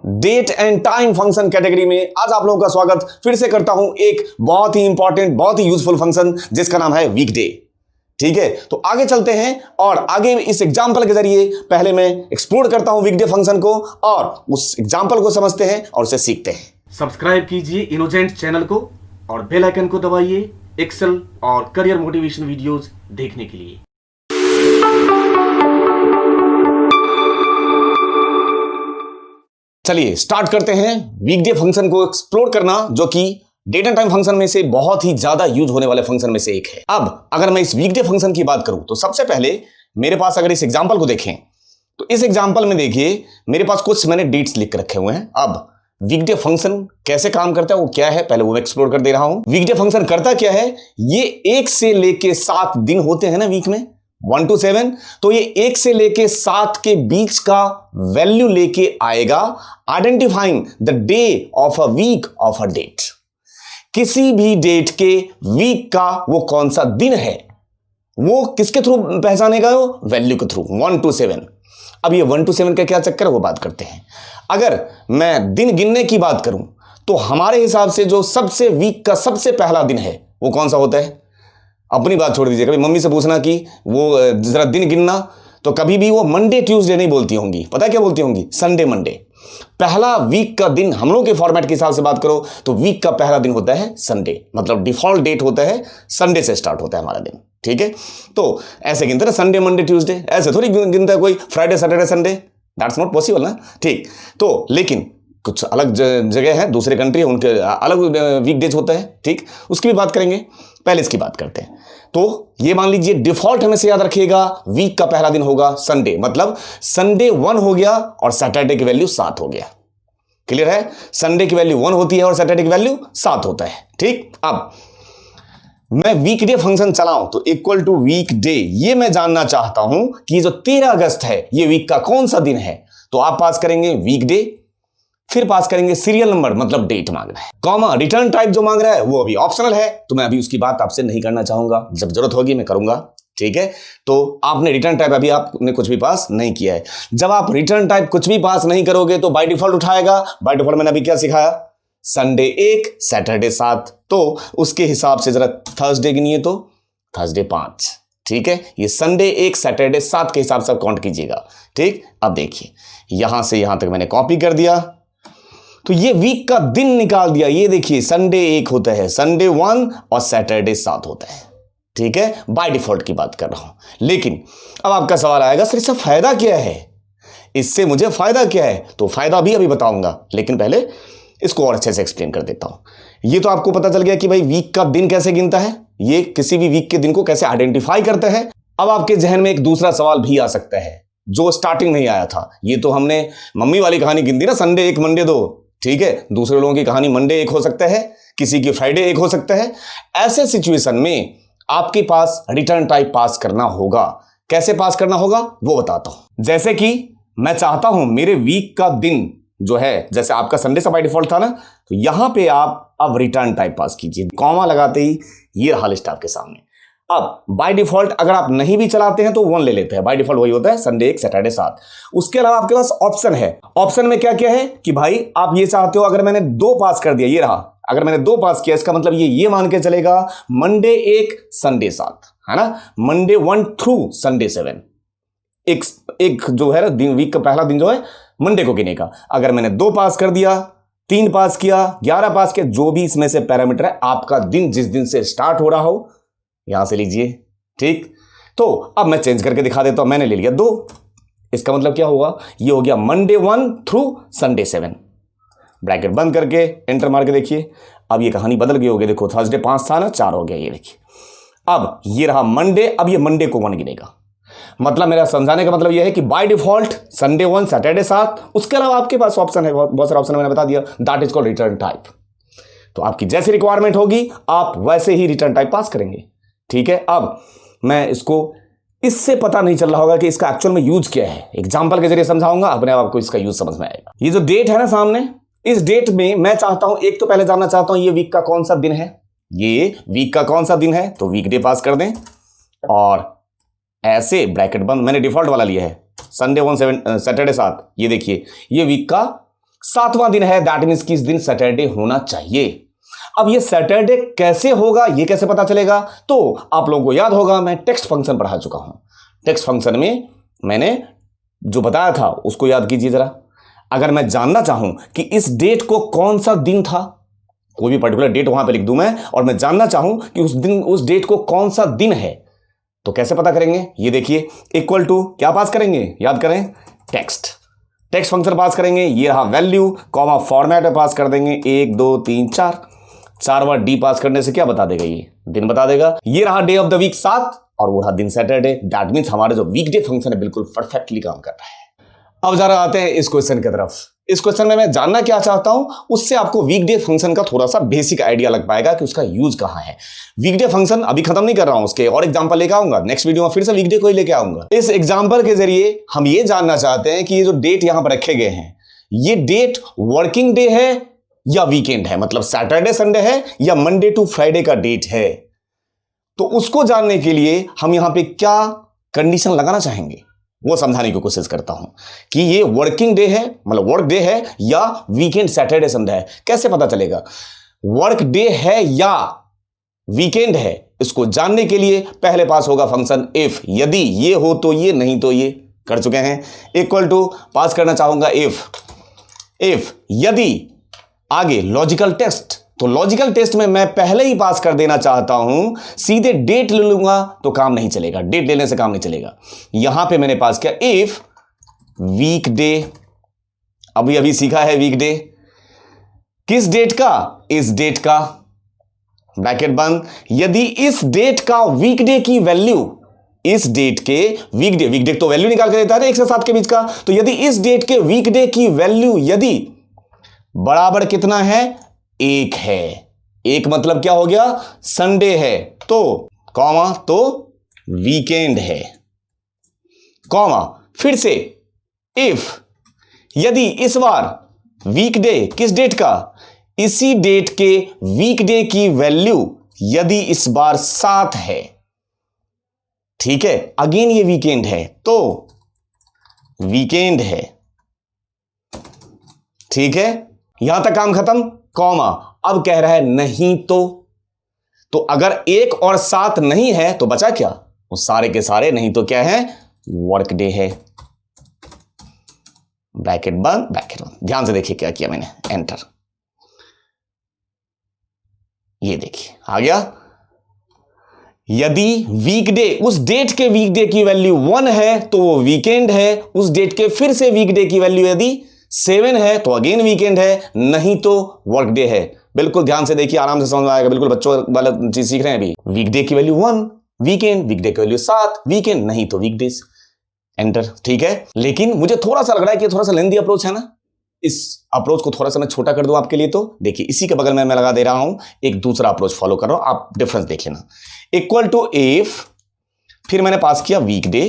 Date and time function category में आज आप लोगों का स्वागत फिर से करता हूं एक बहुत ही इंपॉर्टेंट बहुत ही यूजफुल फंक्शन जिसका नाम है वीकडे। ठीक है, तो आगे चलते हैं और आगे इस एग्जांपल के जरिए पहले मैं एक्सप्लोर करता हूं वीकडे फंक्शन को और उस एग्जांपल को समझते हैं और उसे सीखते हैं। सब्सक्राइब कीजिए इनोजेंट चैनल को और बेल आइकन को दबाइए एक्सेल और करियर मोटिवेशन वीडियोस देखने के लिए। चलिए स्टार्ट करते हैं वीकडे फंक्शन को एक्सप्लोर करना, जो कि डेट एंड टाइम फंक्शन में से बहुत ही ज्यादा यूज होने वाले फंक्शन में से एक है। अब अगर मैं इस वीकडे फंक्शन की बात करूं तो सबसे पहले मेरे पास अगर इस एग्जांपल को देखें तो इस एग्जांपल में देखिए मेरे पास कुछ मैंने डेट्स लिख रखे हुए हैं। अब वीकडे फंक्शन कैसे काम करता है, वो क्या है, पहले वो एक्सप्लोर कर दे रहा हूं। वीकडे फंक्शन करता क्या है, ये 1 से लेके 7 दिन होते हैं ना वीक में, 1 to 7, तो ये 1 से लेके 7 के बीच का वैल्यू लेके आएगा, identifying the day of a week of a date. किसी भी डेट के वीक का वो कौन सा दिन है वो किसके थ्रू पहचानेगा, वो वैल्यू के थ्रू, 1 to 7। अब ये 1 to 7 का क्या चक्कर है वो बात करते हैं। अगर मैं दिन गिनने की बात करूं तो हमारे हिसाब से जो सबसे वीक का सबसे पहला दिन है वो कौन सा होता है। अपनी बात छोड़ दीजिए, कभी मम्मी से पूछना कि वो जरा दिन गिनना, तो कभी भी वो मंडे ट्यूसडे नहीं बोलती होंगी, पता है क्या बोलती होंगी, संडे मंडे। पहला वीक का दिन हम लोग के फॉर्मेट के हिसाब से बात करो तो वीक का पहला दिन होता है संडे, मतलब डिफॉल्ट डेट होता है संडे से स्टार्ट होता है हमारा दिन। ठीक है, तो ऐसे गिनते ना संडे मंडे ट्यूसडे, ऐसे थोड़ी गिनता है कोई Friday Saturday Sunday, that's not possible ना। ठीक, तो लेकिन कुछ अलग जगह है, दूसरे कंट्री, उनके अलग वीक डेज होता है। ठीक, उसकी भी बात करेंगे, पहले इसकी बात करते हैं। तो ये मान लीजिए डिफॉल्ट हमें से याद रखिएगा, वीक का पहला दिन होगा संडे, मतलब संडे 1 हो गया और सैटरडे की वैल्यू 7 हो गया। क्लियर है, संडे की वैल्यू 1 होती है और सैटरडे की वैल्यू 7 होता है। ठीक, अब मैं वीकडे फंक्शन चलाऊं तो इक्वल टू वीकडे, ये मैं जानना चाहता हूं कि जो 13 अगस्त है ये वीक का कौन सा दिन है, तो आप पास करेंगे वीकडे, फिर पास करेंगे सीरियल नंबर, मतलब डेट मांगना है, कॉमा रिटर्न टाइप जो मांग रहा है वो अभी ऑप्शनल है, तो मैं अभी उसकी बात आपसे नहीं करना चाहूंगा, जब जरूरत होगी मैं करूंगा। ठीक है, तो आपने रिटर्न टाइप अभी आपने कुछ भी पास नहीं किया है। जब आप रिटर्न टाइप कुछ भी पास नहीं करोगे तो बाय डिफॉल्ट उठाएगा। बाय डिफॉल्ट मैंने अभी क्या सिखाया, संडे 1 सैटरडे 7, तो उसके हिसाब से जरा थर्सडे गिनिए तो थर्सडे 5। ठीक है, ये संडे 1 सैटरडे 7 के हिसाब से काउंट कीजिएगा। ठीक, अब देखिए यहां से यहां तक मैंने कॉपी कर दिया, तो ये वीक का दिन निकाल दिया। ये देखिए संडे 1 होता है, संडे 1 और सैटरडे 7 होता है। ठीक है, बाय डिफॉल्ट की बात कर रहा हूं। लेकिन अब आपका सवाल आएगा, सर इससे फायदा क्या है, इससे मुझे फायदा क्या है, तो फायदा भी अभी बताऊंगा, लेकिन पहले इसको और अच्छे से एक्सप्लेन कर देता हूं। ये तो आपको पता चल गया कि भाई वीक का दिन कैसे गिनता है, ये किसी भी वीक के दिन को कैसे आइडेंटिफाई करता है। अब आपके जहन में एक दूसरा सवाल भी आ सकता है जो स्टार्टिंग नहीं आया था। ये तो हमने मम्मी वाली कहानी गिन दी ना, संडे 1 मंडे 2। ठीक है, दूसरे लोगों की कहानी मंडे 1 हो सकता है, किसी की फ्राइडे 1 हो सकता है। ऐसे सिचुएशन में आपके पास रिटर्न टाइप पास करना होगा। कैसे पास करना होगा वो बताता हूं। जैसे कि मैं चाहता हूं मेरे वीक का दिन जो है, जैसे आपका संडे से बाय डिफॉल्ट था ना, तो यहां पे आप अब रिटर्न टाइप पास कीजिए, कॉमा लगाते ही ये रहा लिस्ट आपके सामने। अब बाय डिफॉल्ट अगर आप नहीं भी चलाते हैं तो 1 ले लेते हैं, बाय डिफॉल्ट वही होता है संडे 1 सैटरडे 7। उसके अलावा आपके पास ऑप्शन है। ऑप्शन में क्या क्या है कि भाई आप ये चाहते हो, अगर मैंने 2 पास कर दिया, ये रहा, अगर मैंने 2 पास किया इसका मतलब ये मान के चलेगा मंडे 1 संडे 7, है ना, मंडे 1 थ्रू संडे 7। एक जो है ना दिन, वीक का पहला दिन जो है मंडे को गिनेगा। अगर मैंने 2 पास कर दिया, 3 पास किया, 11 पास किया, जो भी इसमें से पैरामीटर है, आपका दिन जिस दिन से स्टार्ट हो रहा हो यहां से लीजिए। ठीक, तो अब मैं चेंज करके दिखा देता हूं। मैंने ले लिया 2, इसका मतलब क्या होगा, ये हो गया मंडे 1 थ्रू संडे 7, ब्रैकेट बंद करके एंटर मार के देखिए, अब ये कहानी बदल गई होगी। देखो थर्सडे 5 था ना, 4 हो गया, ये देखिए। अब ये रहा मंडे, अब ये मंडे को 1 गिनेगा। मतलब मेरा समझाने का मतलब यह है कि बाय डिफॉल्ट संडे 1 सैटरडे 7, उसके अलावा आपके पास ऑप्शन है, बहुत सारे ऑप्शन मैंने बता दिया, that is called return type. तो आपकी जैसी रिक्वायरमेंट होगी आप वैसे ही रिटर्न टाइप पास करेंगे। ठीक है, अब मैं इसको, इससे पता नहीं चल रहा होगा कि इसका एक्चुअल में यूज क्या है, एग्जांपल के जरिए समझाऊंगा, अपने आप आपको इसका यूज समझ में आएगा। ये जो डेट है ना सामने, इस डेट में मैं चाहता हूं, एक तो पहले जानना चाहता हूं ये वीक का कौन सा दिन है, ये वीक का कौन सा दिन है, तो वीकडे पास कर दें और ऐसे ब्रैकेट बंद, मैंने डिफॉल्ट वाला लिया है, संडे 1 सैटरडे 7, ये देखिए ये वीक का 7वां दिन है, दैट मीन्स कि इस दिन सैटरडे होना चाहिए। अब ये सैटरडे कैसे होगा, ये कैसे पता चलेगा? तो आप लोगों को याद होगा मैं टेक्स्ट फंक्शन पढ़ा चुका हूं। टेक्स्ट फंक्शन में मैंने जो बताया था उसको याद कीजिए जरा। अगर मैं जानना चाहूं कि इस डेट को कौन सा दिन था, कोई भी पर्टिकुलर डेट वहां पे लिख दूं मैं, और मैं जानना चाहूं कि उस दिन उस डेट को कौन सा दिन है, तो कैसे पता करेंगे? ये देखिए, इक्वल टू क्या पास करेंगे, याद करें, टेक्स्ट फंक्शन पास करेंगे। ये रहा वैल्यू, कॉमा फॉर्मेट में पास कर देंगे 1 2 3 4 बार डी पास करने से क्या बता देगा? ये दिन बता देगा। ये रहा डे ऑफ द वीक 7 और वो रहा दिन सैटरडे। दैट मीन्स हमारे जो वीकडे फंक्शन है बिल्कुल परफेक्टली काम कर रहा है। अब जरा आते हैं इस क्वेश्चन की तरफ। इस क्वेश्चन में मैं जानना क्या चाहता हूं, उससे आपको वीकडे फंक्शन का थोड़ा सा बेसिक आइडिया लग पाएगा कि उसका यूज कहां है। वीकडे फंक्शन अभी खत्म नहीं कर रहा हूं, उसके और एग्जांपल लेके आऊंगा नेक्स्ट वीडियो में, फिर से वीकडे को ही लेके आऊंगा। इस एग्जांपल के जरिए हम ये जानना चाहते हैं कि ये जो डेट यहां पर रखे गए हैं, ये डेट वर्किंग डे है या वीकेंड है, मतलब सैटरडे संडे है या मंडे टू फ्राइडे का डेट है। तो उसको जानने के लिए हम यहां पे क्या कंडीशन लगाना चाहेंगे वो समझाने की कोशिश करता हूं कि ये वर्किंग डे है, मतलब वर्क डे है, या वीकेंड सैटरडे संडे है। कैसे पता चलेगा वर्क डे है या वीकेंड है? इसको जानने के लिए पहले पास होगा फंक्शन इफ। यदि ये हो तो ये, नहीं तो ये, कर चुके हैं। इक्वल टू पास करना चाहूंगा इफ यदि आगे लॉजिकल टेस्ट, तो लॉजिकल टेस्ट में मैं पहले ही पास कर देना चाहता हूं, सीधे डेट ले लूंगा तो काम नहीं चलेगा, डेट लेने से काम नहीं चलेगा। यहां पे मैंने पास किया इफ वीकडे, अभी सीखा है वीकडे किस डेट का, इस डेट का, ब्रैकेट बंद। यदि इस डेट का वीकडे की वैल्यू, इस डेट के वीकडे तो वैल्यू निकाल के देता है 1 से 7 के बीच का, तो यदि इस डेट के वीकडे की वैल्यू यदि बराबर कितना है, 1 है। 1 मतलब क्या हो गया, संडे है, तो कॉमा तो वीकेंड है, कॉमा फिर से इफ यदि इस बार वीकडे किस डेट का, इसी डेट के वीकडे की वैल्यू यदि इस बार 7 है, ठीक है, अगेन ये वीकेंड है तो वीकेंड है, ठीक है, यहां तक काम खत्म, कॉमा। अब कह रहा है नहीं तो अगर 1 और 7 नहीं है तो बचा क्या, वो सारे के सारे नहीं तो क्या है, वर्क डे है, ब्रैकेट बंद। ध्यान से देखिए क्या किया मैंने, एंटर, ये देखिए आ गया। यदि वीकडे, उस डेट के वीकडे की वैल्यू 1 है तो वो वीकेंड है, उस डेट के फिर से वीकडे की वैल्यू यदि 7 है तो अगेन वीकेंड है, नहीं तो वर्क डे है। बिल्कुल ध्यान से देखिए, आराम से समझ में आएगा, बिल्कुल बच्चों वाला चीज सीख रहे हैं अभी। वीकडे की वैल्यू 1 वीकेंड, वीकडे की वैल्यू 7 वीकेंड, नहीं तो वीकडेज, एंटर, ठीक है। लेकिन मुझे थोड़ा सा लग रहा है कि थोड़ा सा लेंदी अप्रोच है ना, इस अप्रोच को थोड़ा सा मैं छोटा कर दूं आपके लिए। तो देखिए इसी के बगल में मैं लगा दे रहा हूं एक दूसरा अप्रोच फॉलो कर रहा हूं, आप डिफरेंस देख लेना। इक्वल टू इफ, फिर मैंने पास किया वीकडे,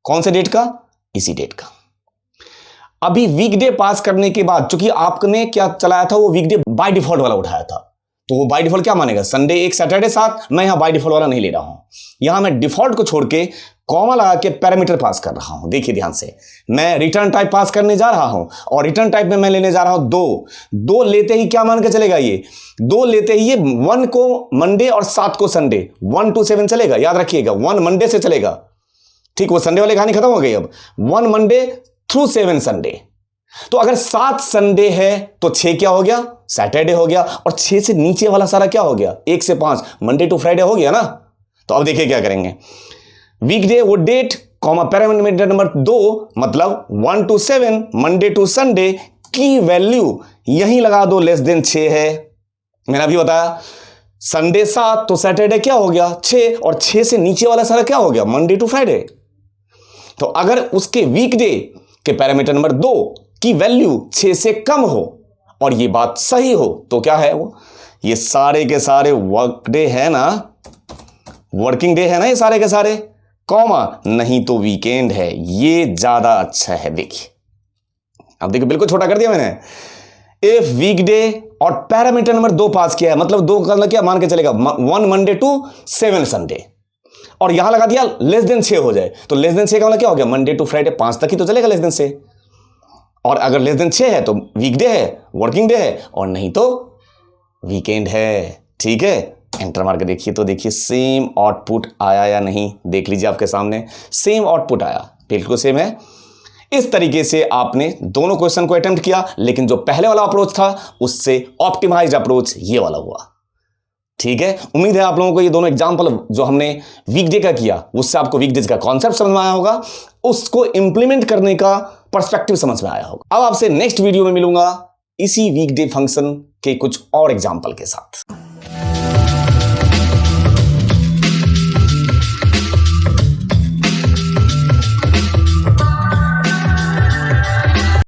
कौन से डेट का, इसी डेट का। अभी वीकडे पास करने के बाद चूंकि आपने क्या चलाया था, वो वीकडे बाय डिफॉल्ट वाला उठाया था, तो वो बाय डिफॉल्ट क्या मानेगा, संडे 1 सैटरडे 7। मैं यहां बाय डिफॉल्ट वाला नहीं ले रहा हूं, यहां मैं डिफॉल्ट को छोड़ के कॉमा लगा के पैरामीटर पास कर रहा हूं। देखिए ध्यान से, मैं रिटर्न टाइप पास करने जा रहा हूं और रिटर्न टाइप में मैं लेने जा रहा हूं 2 लेते ही क्या मान के चलेगा, ये 2 लेते ही ये 1 को मंडे और 7 को संडे, 1 to 7 चलेगा, याद रखिएगा 1 मंडे से चलेगा, ठीक, वो संडे वाली कहानी खत्म हो गई। अब 1 मंडे थ्रू 7 संडे, तो अगर 7 संडे है तो 6 क्या हो गया, सैटरडे हो गया, और 6 से नीचे वाला सारा क्या हो गया, 1 से 5 मंडे टू फ्राइडे हो गया ना। तो अब देखिए क्या करेंगे, वीकडे वो डेट कॉमा पैरामीटर नंबर 2 मतलब 1 to 7 मंडे टू संडे की वैल्यू यहीं लगा दो, लेस देन 6 है। मैंने अभी बताया संडे 7 तो सैटरडे क्या हो गया 6, और 6 से नीचे वाला सारा क्या हो गया, मंडे टू फ्राइडे। तो अगर उसके वीकडे के पैरामीटर नंबर 2 की वैल्यू 6 से कम हो और ये बात सही हो तो क्या है वो, ये सारे के सारे वर्क डे है ना, वर्किंग डे है ना ये सारे के सारे, कॉमा नहीं तो वीकेंड है। ये ज्यादा अच्छा है। देखिए अब देखिए बिल्कुल छोटा कर दिया मैंने। इफ वीकडे और पैरामीटर नंबर 2 पास किया है, मतलब 2 का क्या मान के चलेगा, 1 मंडे टू 7 संडे, और यहां लगा दिया लेस देन 6 हो जाए, तो लेस देन 6 का मतलब क्या हो गया, मंडे टू फ्राइडे 5 तक ही तो चलेगा लेस देन 6। और अगर लेस देन 6 है तो वीकडे है, वर्किंग डे है, और नहीं तो वीकेंड है। ठीक है, एंटर मार के देखिए तो देखिए सेम आउटपुट आया या नहीं, देख लीजिए आपके सामने सेम आउटपुट आया, बिल्कुल सेम है। इस तरीके से आपने दोनों क्वेश्चन को अटेम्प्ट किया, लेकिन जो पहले वाला अप्रोच था उससे ऑप्टिमाइज्ड अप्रोच ये वाला हुआ। ठीक है, उम्मीद है आप लोगों को ये दोनों एग्जांपल जो हमने वीकडे का किया उससे आपको वीकडेज का कॉन्सेप्ट समझ में आया होगा, उसको इंप्लीमेंट करने का पर्सपेक्टिव समझ में आया होगा। अब आपसे नेक्स्ट वीडियो में मिलूंगा इसी वीकडे फंक्शन के कुछ और एग्जांपल के साथ।